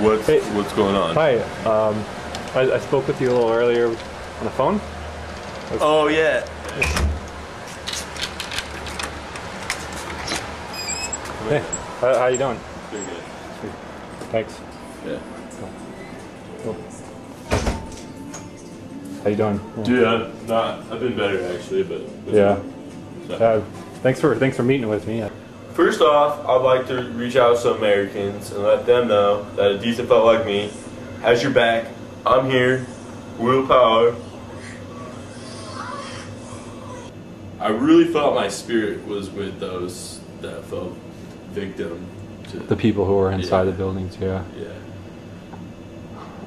What's going on? Hi. I spoke with you a little earlier on the phone. Oh yeah. Hey, how you doing? Pretty good. Thanks. Yeah. Cool. How you doing? Dude, I've been better actually, but Yeah. so. Thanks for meeting with me. First off, I'd like to reach out to Americans and let them know that a decent fella like me has your back. I'm here. Willpower. I really felt my spirit was with those that fell victim to The people who were inside the buildings. Yeah.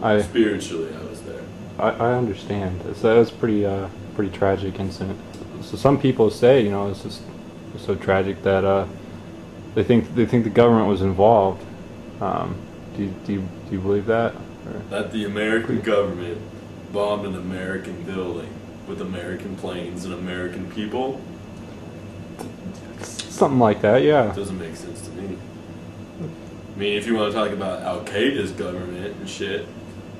Yeah. Spiritually, I was there. I understand. So it was pretty tragic incident. So some people say, you know, it's just so tragic that they think the government was involved. Do you believe that? Or? That the American government bombed an American building with American planes and American people? Something like that, yeah. Doesn't make sense to me. I mean, if you want to talk about Al Qaeda's government and shit,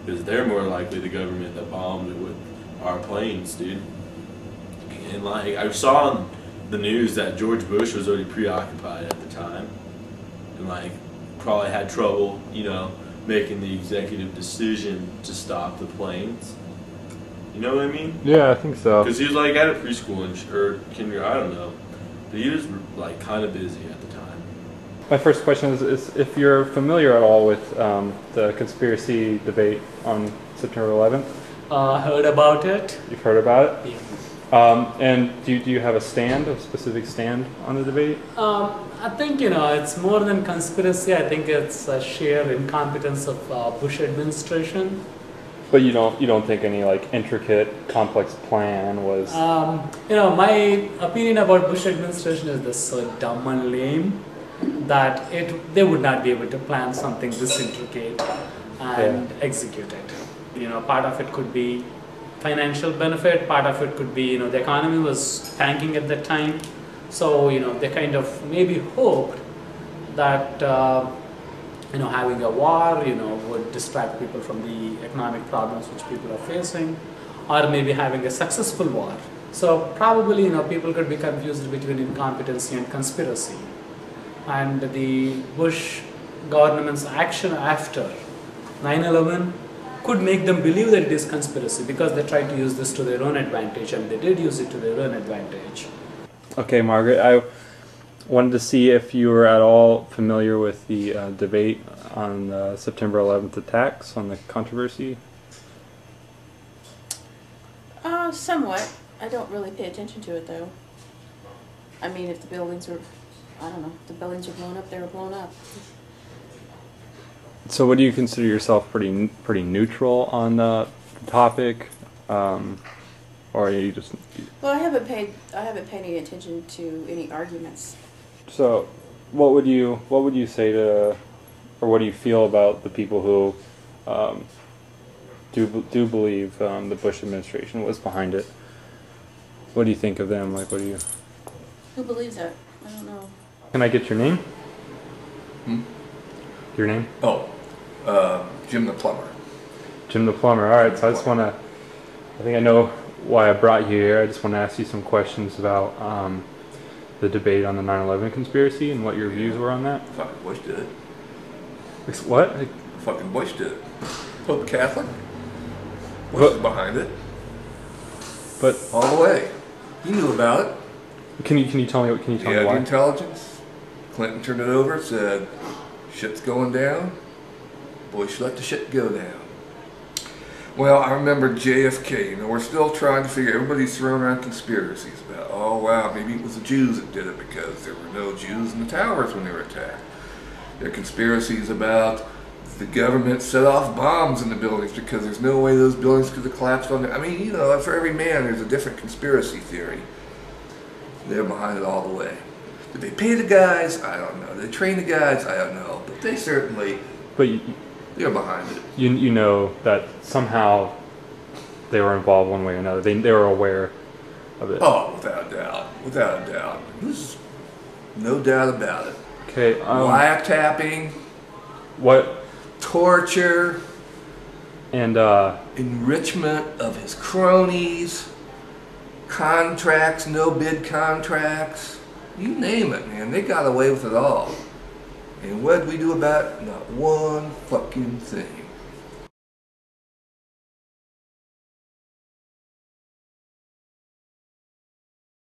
because they're more likely the government that bombed it with our planes, dude. And like, I saw on the news that George Bush was already preoccupied at the time, and like, probably had trouble, you know, making the executive decision to stop the planes. You know what I mean? Yeah, I think so. Because he was like at a preschool or kindergarten, I don't know. But he was like kind of busy at the time. My first question is if you're familiar at all with the conspiracy debate on September 11th. Heard about it. You've heard about it? Yeah. And do you have a specific stand on the debate? I think, you know, it's more than conspiracy. I think it's a sheer incompetence of Bush administration. But you don't think any like intricate, complex plan was? You know, my opinion about Bush administration is this so dumb and lame that they would not be able to plan something this intricate and execute it. You know, part of it could be financial benefit, part of it could be, you know, the economy was tanking at that time. So, you know, they kind of maybe hoped that, you know, having a war, you know, would distract people from the economic problems which people are facing, or maybe having a successful war. So probably, you know, people could be confused between incompetency and conspiracy. And the Bush government's action after 9/11 could make them believe that it is conspiracy because they tried to use this to their own advantage, and they did use it to their own advantage. Okay, Margaret, I wanted to see if you were at all familiar with the debate on the September 11th attacks, on the controversy. Somewhat. I don't really pay attention to it though. I mean, if the buildings were, I don't know, if the buildings were blown up, they were blown up. So, would you consider yourself pretty neutral on the topic, or are you just? Well, I haven't paid any attention to any arguments. So, what would you say to, or what do you feel about the people who do believe the Bush administration was behind it? What do you think of them? Like, what do you? Who believes that? I don't know. Can I get your name? Your name? Oh, Jim the plumber. Jim the plumber. All right. So I think I know why I brought you here. I just want to ask you some questions about the debate on the 9/11 conspiracy and what your views were on that. Fucking Bush did it. What? Fucking Bush did it. Pope Catholic. Bush is behind it. But all the way. He knew about it. Can you tell me what? Can you tell me Yeah, why? the intelligence. Clinton turned it over. Said, "Shit's going down." Bush let the shit go down. Well, I remember JFK. You know, we're still trying to figure. Everybody's throwing around conspiracies about, oh wow, maybe it was the Jews that did it because there were no Jews in the towers when they were attacked. There are conspiracies about the government set off bombs in the buildings because there's no way those buildings could have collapsed on them. I mean, you know, for every man there's a different conspiracy theory. They're behind it all the way. Did they pay the guys? I don't know. Did they train the guys? I don't know. But they certainly, they're behind it. You know that somehow they were involved one way or another. They were aware of it. Oh, without a doubt. Without a doubt. There's no doubt about it. Okay. Wiretapping. What? torture, And enrichment of his cronies, contracts, no bid contracts, you name it, man. They got away with it all. And what did we do about it? Not one fucking thing.